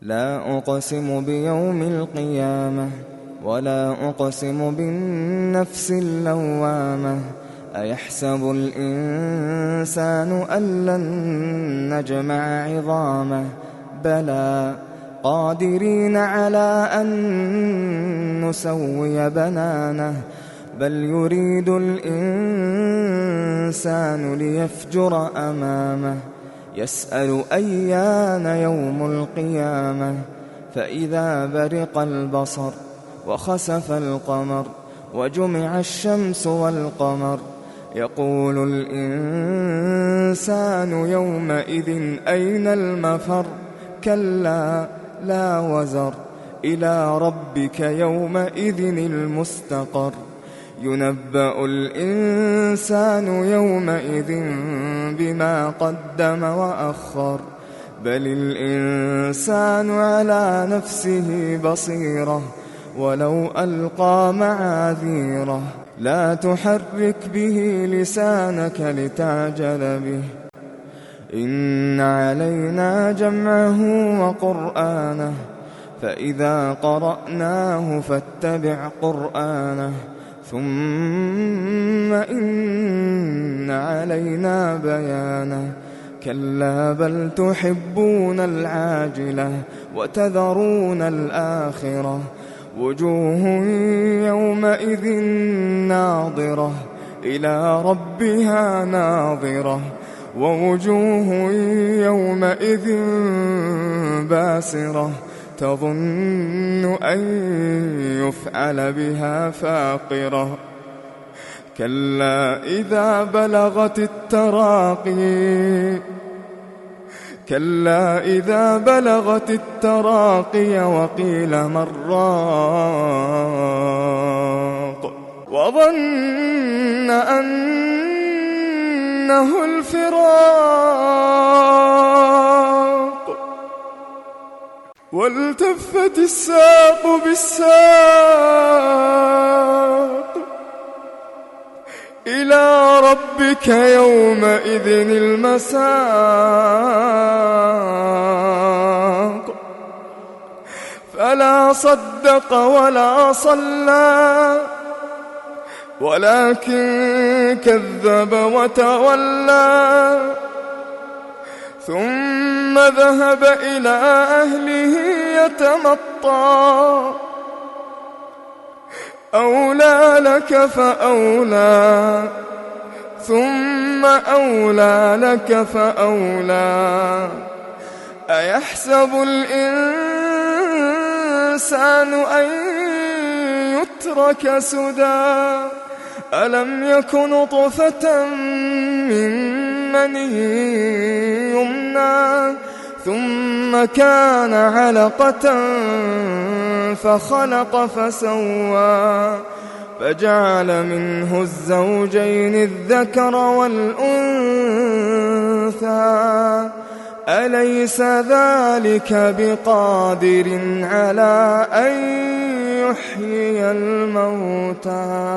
لا أقسم بيوم القيامة ولا أقسم بالنفس اللوامة أيحسب الإنسان أن لن نجمع عظامه بلى قادرين على أن نسوي بنانه بل يريد الإنسان ليفجر أمامه يسأل أيان يوم القيامة فإذا برق البصر وخسف القمر وجمع الشمس والقمر يقول الإنسان يومئذ أين المفر كلا لا وزر إلى ربك يومئذ المستقر ينبأ الإنسان يومئذ بما قدم وأخر بل الإنسان على نفسه بصيرة ولو ألقى معاذيره لا تحرك به لسانك لتعجل به إن علينا جمعه وقرآنه فإذا قرأناه فاتبع قرآنه ثم إن علينا بيانه كلا بل تحبون العاجلة وتذرون الآخرة وجوه يومئذ ناظرة إلى ربها ناظرة ووجوه يومئذ باسرة تظن أن يفعل بها فاقرة كلا إذا بلغت التراقي وقيل من راق وظن أنه الفراق والتفت الساق بالساق إلى ربك يومئذ المساق فلا صدق ولا صلى ولكن كذب وتولى ثم ذهب إلى أهله يتمطى أولى لك فأولى ثم أولى لك فأولى أيحسب الإنسان أن يترك سدى ألم يك نطفة من مني يمنى ثم كان علقة فخلق فسوى فجعل منه الزوجين الذكر والأنثى أليس ذلك بقادر على أن يحيي الموتى